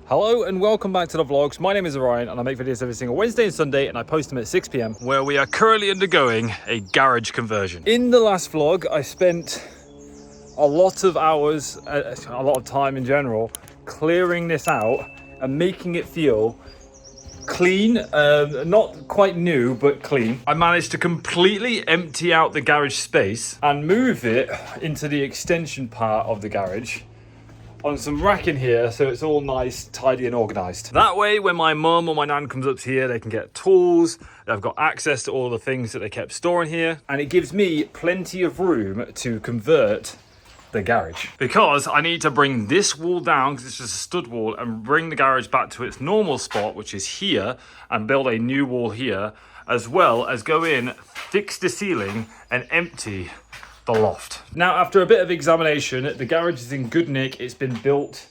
Hello and welcome back to the vlogs. My name is Orion and I make videos every single Wednesday and Sunday and I post them at 6 p.m. where we are currently undergoing a garage conversion. In the last vlog, I spent a lot of hours, a lot of time in general, clearing this out and making it feel clean, not quite new, but clean. I managed to completely empty out the garage space and move it into the extension part of the garage on some racking here, so it's all nice, tidy and organised. That way, when my mum or my nan comes up here, they can get tools, they've got access to all the things that they kept storing here, and it gives me plenty of room to convert the garage. Because I need to bring this wall down, because it's just a stud wall, and bring the garage back to its normal spot, which is here, and build a new wall here, as well as go in, fix the ceiling, and empty the loft. Now, after a bit of examination, the garage is in good nick. It's been built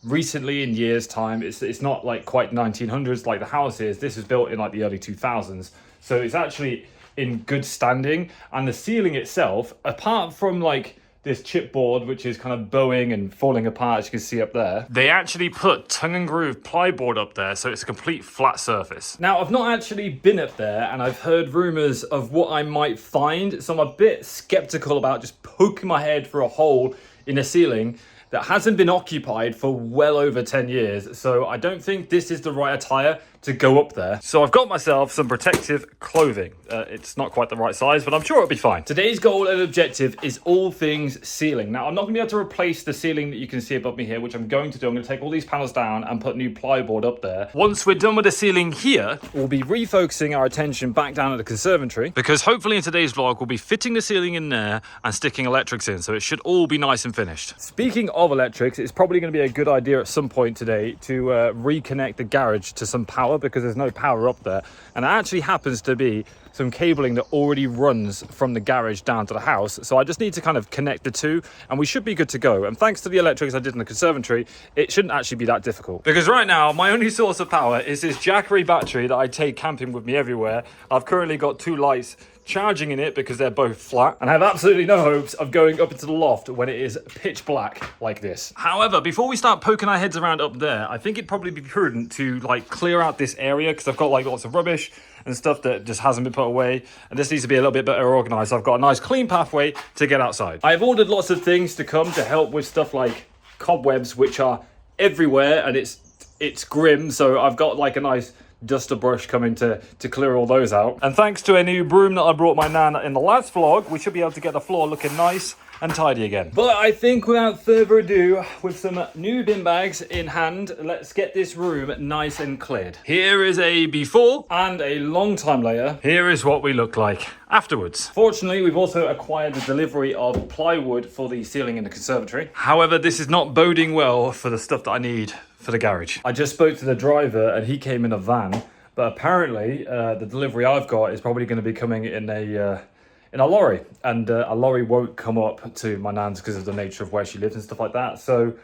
recently in years time. It's not like quite 1900s like the house is. This was built in like the early 2000s. So it's actually in good standing. And the ceiling itself, apart from like this chipboard, which is kind of bowing and falling apart, as you can see up there, they actually put tongue and groove plyboard up there, so it's a complete flat surface. Now, I've not actually been up there, and I've heard rumors of what I might find, so I'm a bit skeptical about just poking my head through a hole in a ceiling that hasn't been occupied for well over 10 years. So I don't think this is the right attire to go up there. So I've got myself some protective clothing. It's not quite the right size, but I'm sure it'll be fine. Today's goal and objective is all things ceiling. Now, I'm not gonna be able to replace the ceiling that you can see above me here, which I'm going to do. I'm gonna take all these panels down and put new plyboard up there. Once we're done with the ceiling here, we'll be refocusing our attention back down at the conservatory, because hopefully in today's vlog, we'll be fitting the ceiling in there and sticking electrics in, so it should all be nice and finished. Speaking of electrics, it's probably gonna be a good idea at some point today to reconnect the garage to some power, because there's no power up there, and it actually happens to be some cabling that already runs from the garage down to the house, so I just need to kind of connect the two and we should be good to go. And thanks to the electrics I did in the conservatory, it shouldn't actually be that difficult, because right now my only source of power is this Jackery battery that I take camping with me everywhere. I've currently got two lights charging in it because they're both flat, and I have absolutely no hopes of going up into the loft when it is pitch black like this. However, before we start poking our heads around up there, I think it'd probably be prudent to like clear out this area, because I've got like lots of rubbish and stuff that just hasn't been put away, and this needs to be a little bit better organized. So I've got a nice clean pathway to get outside. I've ordered lots of things to come to help with stuff like cobwebs, which are everywhere, and it's grim. So I've got like a nice duster brush coming to clear all those out. And thanks to a new broom that I brought my nan in the last vlog, we should be able to get the floor looking nice and tidy again. But I think without further ado, with some new bin bags in hand, let's get this room nice and cleared. Here is a before, and a long time later, here is what we look like afterwards. Fortunately, we've also acquired the delivery of plywood for the ceiling in the conservatory. However, this is not boding well for the stuff that I need for the garage. I just spoke to the driver and he came in a van, but apparently the delivery I've got is probably going to be coming in a lorry, and a lorry won't come up to my nan's because of the nature of where she lives and stuff like that. So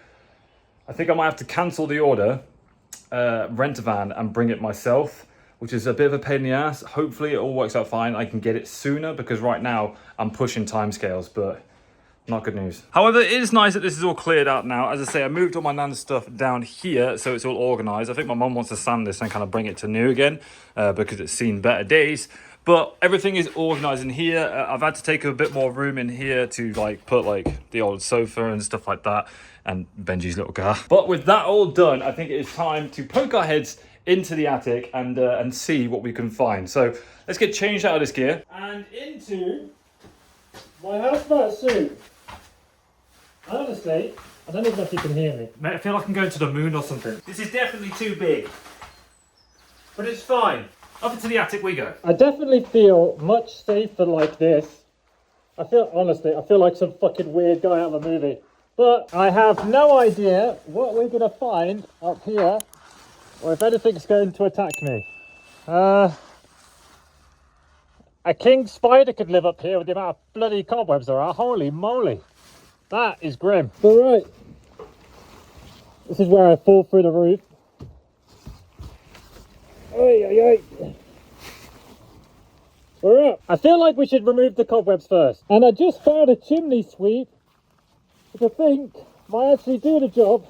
I think I might have to cancel the order, rent a van and bring it myself, which is a bit of a pain in the ass. Hopefully it all works out fine. I can get it sooner, because right now I'm pushing timescales, but not good news. However, it is nice that this is all cleared out now. As I say, I moved all my nan's stuff down here, so it's all organised. I think my mum wants to sand this and kind of bring it to new again, because it's seen better days. But everything is organised in here. I've had to take a bit more room in here to like put like the old sofa and stuff like that, and Benji's little car. But with that all done, I think it is time to poke our heads into the attic and see what we can find. So let's get changed out of this gear and into my hazmat suit. Honestly, I don't even know if you can hear me. Mate, I feel like I'm going to the moon or something. This is definitely too big, but it's fine. Up into the attic we go. I definitely feel much safer like this. Honestly, I feel like some fucking weird guy out of a movie. But I have no idea what we're gonna find up here, or if anything's going to attack me. A king spider could live up here with the amount of bloody cobwebs there are. Holy moly. That is grim. All right. This is where I fall through the roof. Oi, oi, oi. We're up. I feel like we should remove the cobwebs first. And I just found a chimney sweep, which I think might actually do the job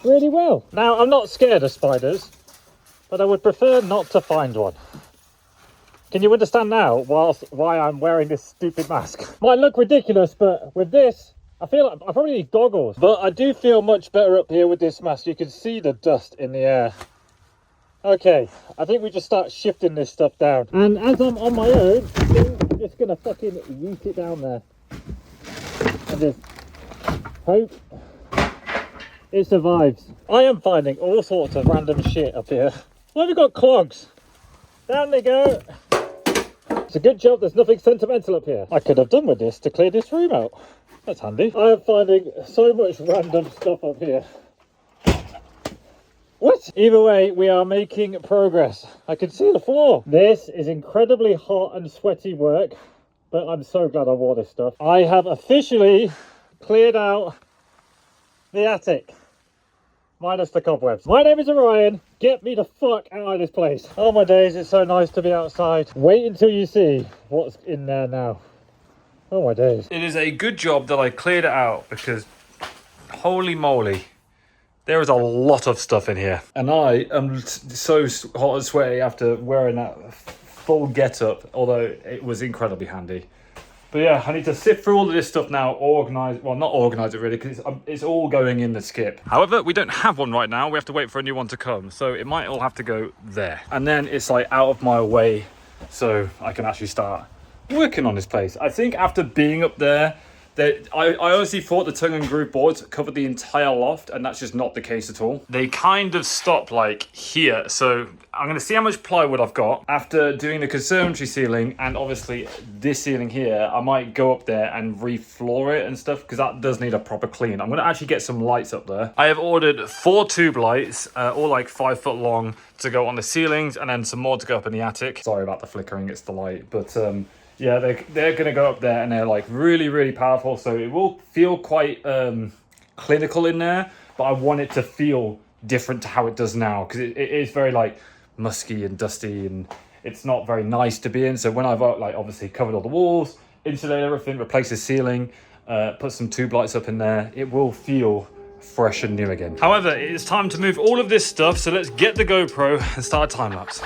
really well. Now, I'm not scared of spiders, but I would prefer not to find one. Can you understand now why I'm wearing this stupid mask? Might look ridiculous, but with this, I feel like I probably need goggles. But I do feel much better up here with this mask. You can see the dust in the air. Okay, I think we just start shifting this stuff down. And as I'm on my own, I'm just gonna fucking yeet it down there. And just hope it survives. I am finding all sorts of random shit up here. Why have we got clogs? Down they go. It's a good job there's nothing sentimental up here. I could have done with this to clear this room out. That's handy. I am finding so much random stuff up here. What? Either way, we are making progress. I can see the floor. This is incredibly hot and sweaty work, but I'm so glad I wore this stuff. I have officially cleared out the attic. Minus the cobwebs. My name is Orion. Get me the fuck out of this place. Oh my days, it's so nice to be outside. Wait until you see what's in there now. Oh my days. It is a good job that I cleared it out because holy moly. There is a lot of stuff in here. And I am so hot and sweaty after wearing that full get-up, although it was incredibly handy. But yeah, I need to sift through all of this stuff now, organise, well, not organise it really, because it's all going in the skip. However, we don't have one right now. We have to wait for a new one to come. So it might all have to go there. And then it's like out of my way, so I can actually start working on this place. I think after being up there, I honestly thought the tongue and groove boards covered the entire loft, and that's just not the case at all. They kind of stop like here, so I'm going to see how much plywood I've got. After doing the conservatory ceiling and obviously this ceiling here, I might go up there and re-floor it and stuff, because that does need a proper clean. I'm going to actually get some lights up there. I have ordered 4 tube lights, all like 5 foot long, to go on the ceilings, and then some more to go up in the attic. Sorry about the flickering, it's the light, but yeah, they're going to go up there, and they're like really, really powerful. So it will feel quite clinical in there, but I want it to feel different to how it does now, because it is very like musky and dusty, and it's not very nice to be in. So when I've like obviously covered all the walls, insulated everything, replaced the ceiling, put some tube lights up in there, it will feel fresh and new again. However, it's time to move all of this stuff. So let's get the GoPro and start a time lapse.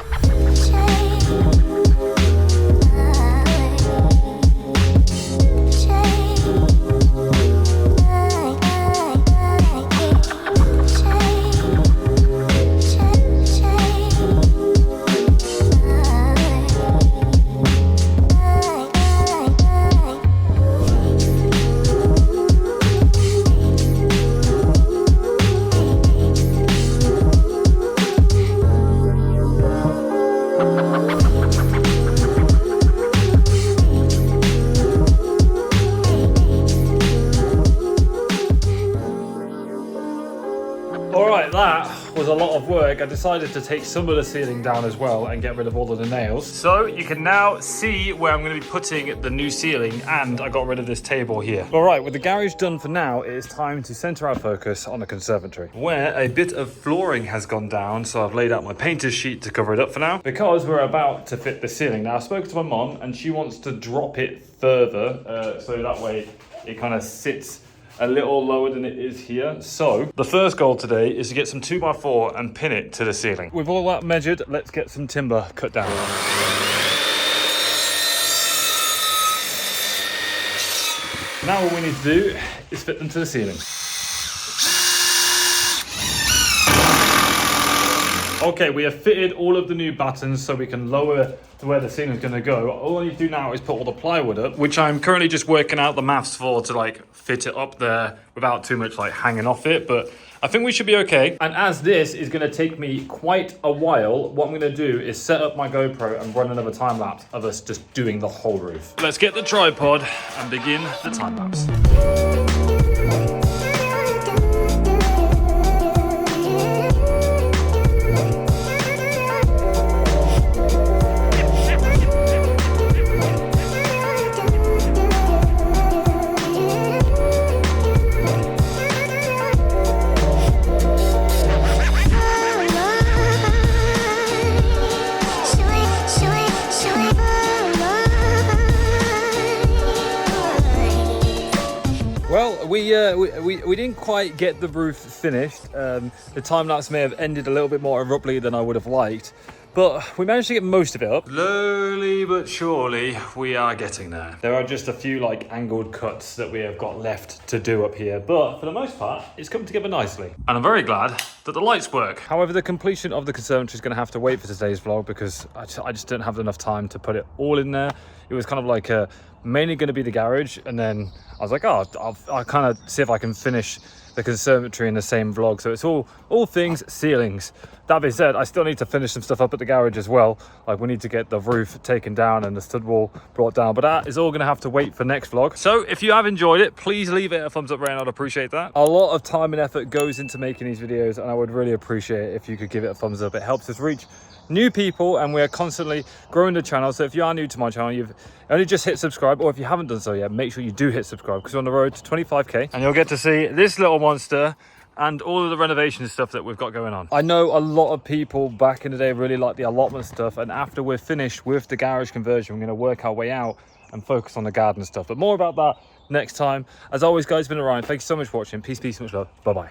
That was a lot of work. I decided to take some of the ceiling down as well and get rid of all of the nails. So you can now see where I'm going to be putting the new ceiling, and I got rid of this table here. All right, with the garage done for now, it is time to center our focus on the conservatory, where a bit of flooring has gone down. So I've laid out my painter's sheet to cover it up for now, because we're about to fit the ceiling. Now I spoke to my mom and she wants to drop it further, so that way it kind of sits a little lower than it is here. So the first goal today is to get some 2x4 and pin it to the ceiling. With all that measured, let's get some timber cut down. Now what we need to do is fit them to the ceiling. Okay, we have fitted all of the new battens so we can lower to where the ceiling's going to go. All I need to do now is put all the plywood up, which I'm currently just working out the maths for, to like fit it up there without too much like hanging off it. But I think we should be okay. And as this is going to take me quite a while, what I'm going to do is set up my GoPro and run another time lapse of us just doing the whole roof. Let's get the tripod and begin the time lapse. we didn't quite get the roof finished. The time lapse may have ended a little bit more abruptly than I would have liked, but we managed to get most of it up. Slowly but surely, we are getting there. There are just a few like angled cuts that we have got left to do up here, but for the most part, it's come together nicely. And I'm very glad that the lights work. However, the completion of the conservatory is going to have to wait for today's vlog because I just didn't have enough time to put it all in there. It was kind of like mainly going to be the garage, and then I was like, oh, I'll kind of see if I can finish the conservatory in the same vlog. So it's all things ceilings. That being said, I still need to finish some stuff up at the garage as well. Like we need to get the roof taken down and the stud wall brought down, but that is all going to have to wait for next vlog. So if you have enjoyed it, please leave it a thumbs up rating. I'd appreciate that. A lot of time and effort goes into making these videos, and I would really appreciate it if you could give it a thumbs up. It helps us reach new people, and we are constantly growing the channel. So if you are new to my channel, you've only just hit subscribe, or if you haven't done so yet, make sure you do hit subscribe because we're on the road to 25k, and you'll get to see this little monster and all of the renovation stuff that we've got going on. I know a lot of people back in the day really like the allotment stuff, and after we're finished with the garage conversion, we're going to work our way out and focus on the garden stuff, but more about that next time. As always, guys, it's been Orion. Thank you so much for watching. Peace, much love. Bye bye.